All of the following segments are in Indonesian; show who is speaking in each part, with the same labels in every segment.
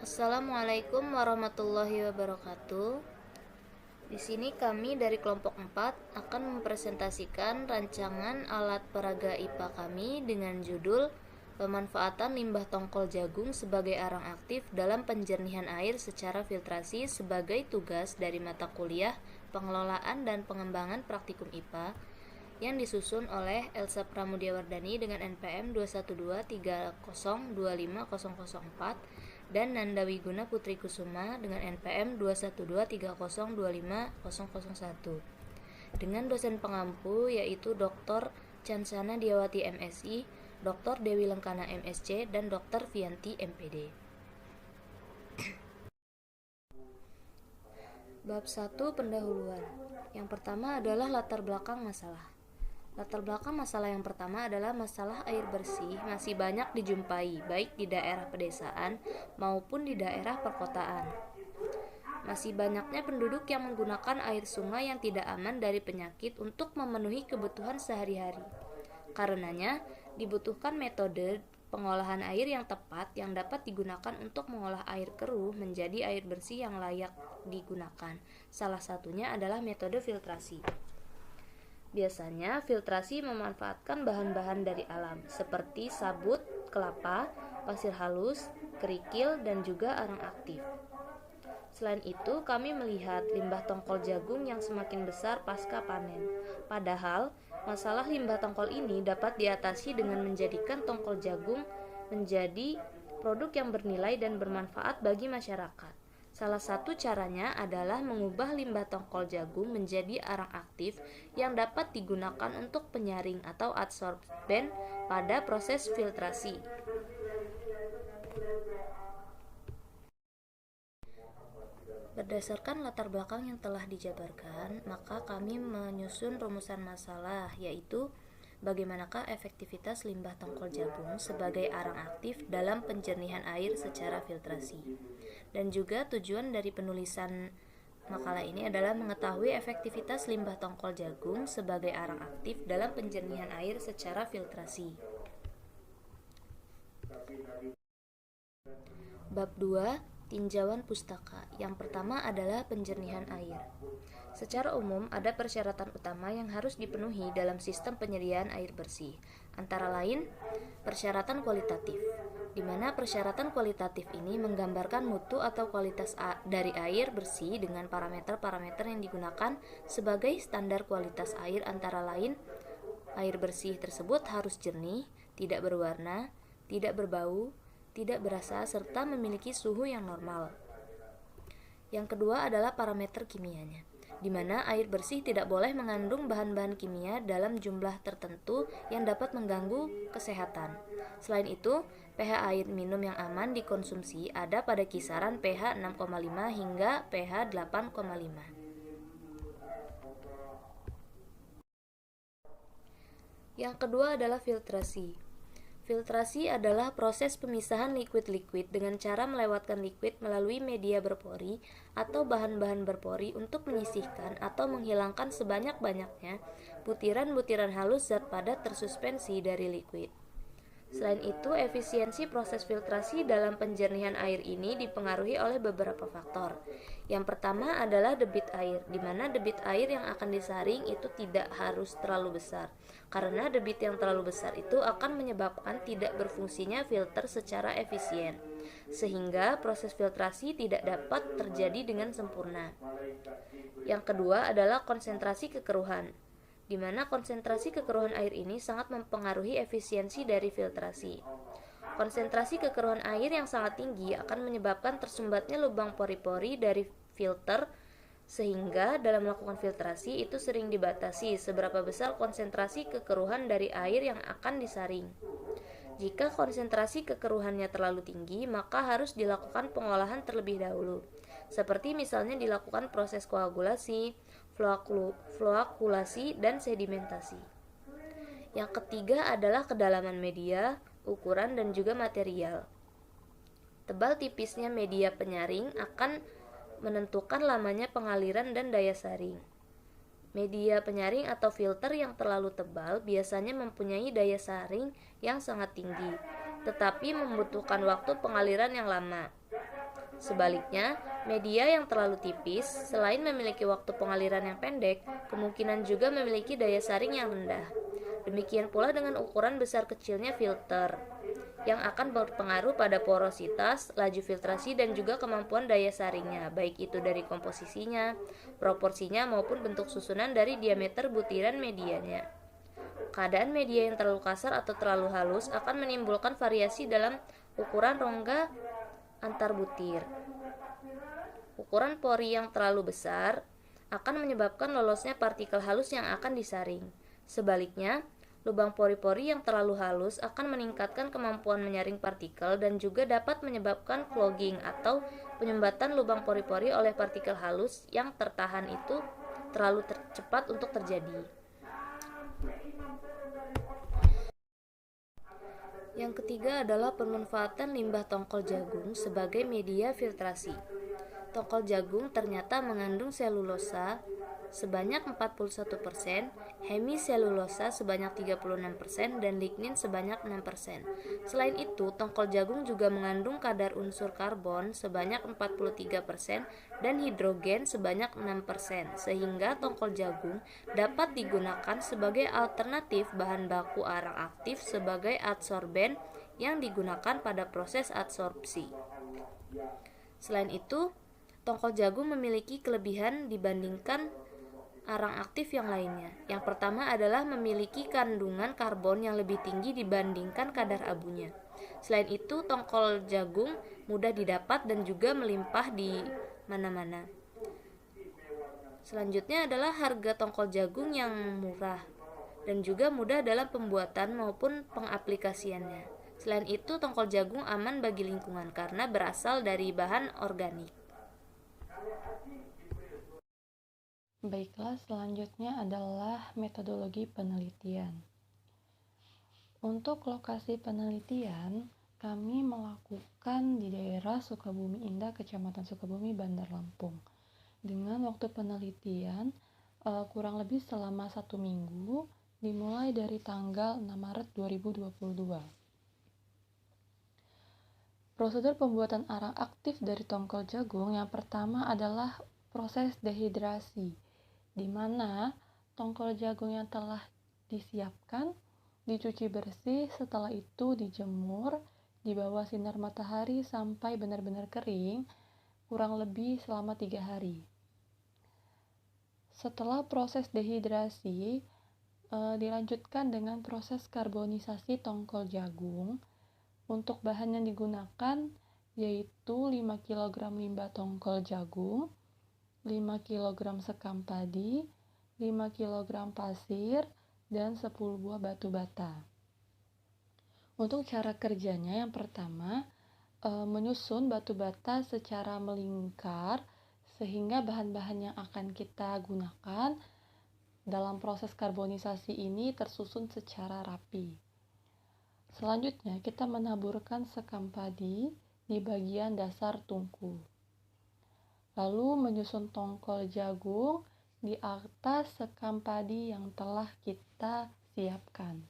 Speaker 1: Assalamualaikum warahmatullahi wabarakatuh. Di sini kami dari kelompok 4 akan mempresentasikan rancangan alat peraga IPA kami dengan judul Pemanfaatan limbah tongkol jagung sebagai arang aktif dalam penjernihan air secara filtrasi sebagai tugas dari mata kuliah Pengelolaan dan Pengembangan Praktikum IPA yang disusun oleh Elsa Pramudiawardani dengan NPM 21230250004 dan Nanda Wiguna Putri Kusuma dengan NPM 21230250001 dengan dosen pengampu yaitu Dr. Chansana Diawati MSI, Dr. Dewi Lengkana MSc, dan Dr. Vianti MPD. Bab 1 Pendahuluan. Yang pertama adalah latar belakang masalah. Latar belakang masalah yang pertama adalah masalah air bersih masih banyak dijumpai baik di daerah pedesaan maupun di daerah perkotaan. Masih banyaknya penduduk yang menggunakan air sungai yang tidak aman dari penyakit untuk memenuhi kebutuhan sehari-hari. Karenanya, dibutuhkan metode pengolahan air yang tepat yang dapat digunakan untuk mengolah air keruh menjadi air bersih yang layak digunakan. Salah satunya adalah metode filtrasi. Biasanya, filtrasi memanfaatkan bahan-bahan dari alam, seperti sabut, kelapa, pasir halus, kerikil, dan juga arang aktif. Selain itu, kami melihat limbah tongkol jagung yang semakin besar pasca panen. Padahal, masalah limbah tongkol ini dapat diatasi dengan menjadikan tongkol jagung menjadi produk yang bernilai dan bermanfaat bagi masyarakat. Salah satu caranya adalah mengubah limbah tongkol jagung menjadi arang aktif yang dapat digunakan untuk penyaring atau adsorben pada proses filtrasi. Berdasarkan latar belakang yang telah dijabarkan, maka kami menyusun rumusan masalah, yaitu bagaimanakah efektivitas limbah tongkol jagung sebagai arang aktif dalam penjernihan air secara filtrasi. Dan juga tujuan dari penulisan makalah ini adalah mengetahui efektivitas limbah tongkol jagung sebagai arang aktif dalam penjernihan air secara filtrasi. Bab 2 Tinjauan pustaka. Yang pertama adalah penjernihan air. Secara umum, ada persyaratan utama yang harus dipenuhi dalam sistem penyediaan air bersih, antara lain persyaratan kualitatif, di mana persyaratan kualitatif ini menggambarkan mutu atau kualitas dari air bersih dengan parameter-parameter yang digunakan sebagai standar kualitas air, antara lain air bersih tersebut harus jernih, tidak berwarna, tidak berbau, tidak berasa, serta memiliki suhu yang normal. Yang kedua adalah parameter kimianya, di mana air bersih tidak boleh mengandung bahan-bahan kimia dalam jumlah tertentu yang dapat mengganggu kesehatan. Selain itu, pH air minum yang aman dikonsumsi ada pada kisaran pH 6,5 hingga pH 8,5. Yang kedua adalah filtrasi. Filtrasi adalah proses pemisahan liquid-liquid dengan cara melewatkan liquid melalui media berpori atau bahan-bahan berpori untuk menyisihkan atau menghilangkan sebanyak-banyaknya butiran-butiran halus zat padat tersuspensi dari liquid. Selain itu, efisiensi proses filtrasi dalam penjernihan air ini dipengaruhi oleh beberapa faktor. Yang pertama adalah debit air, di mana debit air yang akan disaring itu tidak harus terlalu besar, karena debit yang terlalu besar itu akan menyebabkan tidak berfungsinya filter secara efisien, sehingga proses filtrasi tidak dapat terjadi dengan sempurna. Yang kedua adalah konsentrasi kekeruhan, di mana konsentrasi kekeruhan air ini sangat mempengaruhi efisiensi dari filtrasi. Konsentrasi kekeruhan air yang sangat tinggi akan menyebabkan tersumbatnya lubang pori-pori dari filter, sehingga dalam melakukan filtrasi itu sering dibatasi seberapa besar konsentrasi kekeruhan dari air yang akan disaring. Jika konsentrasi kekeruhannya terlalu tinggi, maka harus dilakukan pengolahan terlebih dahulu, seperti misalnya dilakukan proses koagulasi, floakulasi, dan sedimentasi. Yang ketiga adalah kedalaman media, ukuran, dan juga material. Tebal tipisnya media penyaring akan menentukan lamanya pengaliran dan daya saring. Media penyaring atau filter yang terlalu tebal biasanya mempunyai daya saring yang sangat tinggi, tetapi membutuhkan waktu pengaliran yang lama. Sebaliknya, media yang terlalu tipis, selain memiliki waktu pengaliran yang pendek, kemungkinan juga memiliki daya saring yang rendah. Demikian pula dengan ukuran besar kecilnya filter, yang akan berpengaruh pada porositas, laju filtrasi, dan juga kemampuan daya saringnya, baik itu dari komposisinya, proporsinya, maupun bentuk susunan dari diameter butiran medianya. Keadaan media yang terlalu kasar atau terlalu halus akan menimbulkan variasi dalam ukuran rongga antar butir. Ukuran pori yang terlalu besar akan menyebabkan lolosnya partikel halus yang akan disaring. Sebaliknya, lubang pori-pori yang terlalu halus akan meningkatkan kemampuan menyaring partikel dan juga dapat menyebabkan clogging atau penyumbatan lubang pori-pori oleh partikel halus yang tertahan itu terlalu cepat untuk terjadi. Yang ketiga adalah pemanfaatan limbah tongkol jagung sebagai media filtrasi. Tongkol jagung ternyata mengandung selulosa sebanyak 41%, hemiselulosa sebanyak 36%, dan lignin sebanyak 6%. Selain itu, tongkol jagung juga mengandung kadar unsur karbon sebanyak 43% dan hidrogen sebanyak 6%, sehingga tongkol jagung dapat digunakan sebagai alternatif bahan baku arang aktif sebagai adsorben yang digunakan pada proses adsorpsi. Selain itu, tongkol jagung memiliki kelebihan dibandingkan arang aktif yang lainnya. Yang pertama adalah memiliki kandungan karbon yang lebih tinggi dibandingkan kadar abunya. Selain itu, tongkol jagung mudah didapat dan juga melimpah di mana-mana. Selanjutnya adalah harga tongkol jagung yang murah dan juga mudah dalam pembuatan maupun pengaplikasiannya. Selain itu, tongkol jagung aman bagi lingkungan karena berasal dari bahan organik.
Speaker 2: Baiklah, selanjutnya adalah metodologi penelitian. Untuk lokasi penelitian, kami melakukan di daerah Sukabumi Indah, Kecamatan Sukabumi, Bandar Lampung. Dengan waktu penelitian kurang lebih selama 1 minggu, dimulai dari tanggal 6 Maret 2022. Prosedur pembuatan arang aktif dari tongkol jagung yang pertama adalah proses dehidrasi, di mana tongkol jagung yang telah disiapkan dicuci bersih, setelah itu dijemur di bawah sinar matahari sampai benar-benar kering, kurang lebih selama 3 hari. Setelah proses dehidrasi, dilanjutkan dengan proses karbonisasi tongkol jagung. Untuk bahan yang digunakan yaitu 5 kg limbah tongkol jagung, 5 kg sekam padi, 5 kg pasir, dan 10 buah batu bata. Untuk cara kerjanya, yang pertama, menyusun batu bata secara melingkar sehingga bahan-bahan yang akan kita gunakan dalam proses karbonisasi ini tersusun secara rapi. Selanjutnya, kita menaburkan sekam padi di bagian dasar tungku. Lalu menyusun tongkol jagung di atas sekam padi yang telah kita siapkan.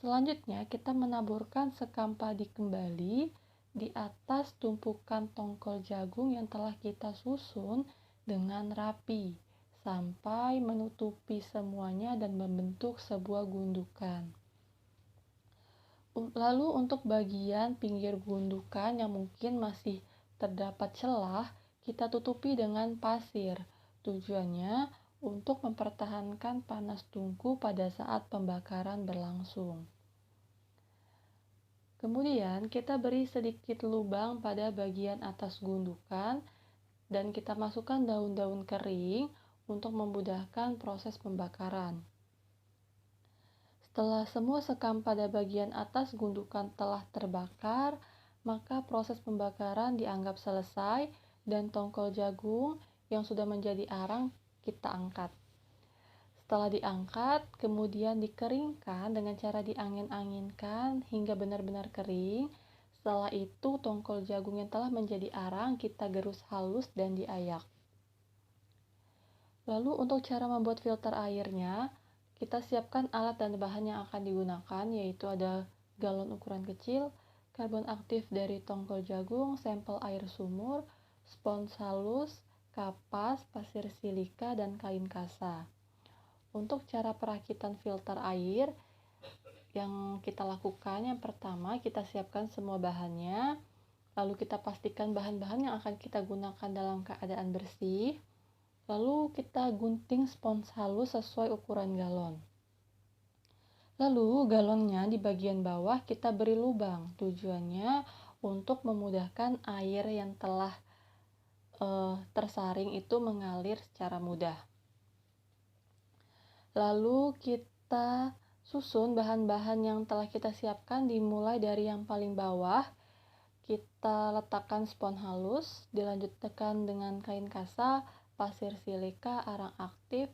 Speaker 2: Selanjutnya, kita menaburkan sekam padi kembali di atas tumpukan tongkol jagung yang telah kita susun dengan rapi sampai menutupi semuanya dan membentuk sebuah gundukan. Lalu untuk bagian pinggir gundukan yang mungkin masih terdapat celah, kita tutupi dengan pasir. Tujuannya untuk mempertahankan panas tungku pada saat pembakaran berlangsung. Kemudian kita beri sedikit lubang pada bagian atas gundukan dan kita masukkan daun-daun kering untuk memudahkan proses pembakaran. Setelah semua sekam pada bagian atas gundukan telah terbakar, maka proses pembakaran dianggap selesai dan tongkol jagung yang sudah menjadi arang kita angkat. Setelah diangkat, kemudian dikeringkan dengan cara diangin-anginkan hingga benar-benar kering. Setelah itu, tongkol jagung yang telah menjadi arang kita gerus halus dan diayak. Lalu untuk cara membuat filter airnya, kita siapkan alat dan bahan yang akan digunakan, yaitu ada galon ukuran kecil, karbon aktif dari tongkol jagung, sampel air sumur, spons halus, kapas, pasir silika, dan kain kasa. Untuk cara perakitan filter air yang kita lakukan, yang pertama kita siapkan semua bahannya, lalu kita pastikan bahan-bahan yang akan kita gunakan dalam keadaan bersih, lalu kita gunting spons halus sesuai ukuran galon. Lalu galonnya di bagian bawah kita beri lubang, tujuannya untuk memudahkan air yang telah tersaring itu mengalir secara mudah. Lalu kita susun bahan-bahan yang telah kita siapkan, dimulai dari yang paling bawah. Kita letakkan spons halus, dilanjutkan dengan kain kasa, pasir silika, arang aktif,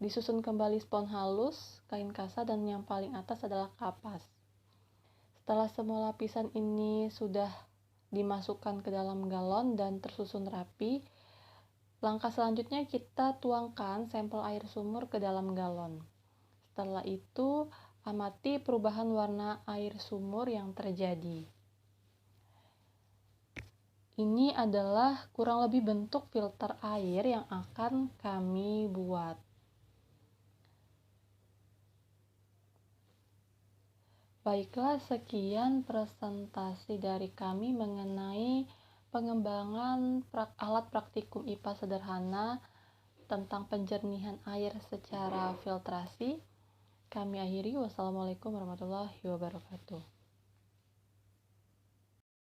Speaker 2: disusun kembali spons halus, kain kasa, dan yang paling atas adalah kapas. Setelah semua lapisan ini sudah dimasukkan ke dalam galon dan tersusun rapi, langkah selanjutnya kita tuangkan sampel air sumur ke dalam galon. Setelah itu, amati perubahan warna air sumur yang terjadi. Ini adalah kurang lebih bentuk filter air yang akan kami buat. Baiklah, sekian presentasi dari kami mengenai pengembangan alat praktikum IPA sederhana tentang penjernihan air secara filtrasi. Kami akhiri. Wassalamualaikum warahmatullahi wabarakatuh.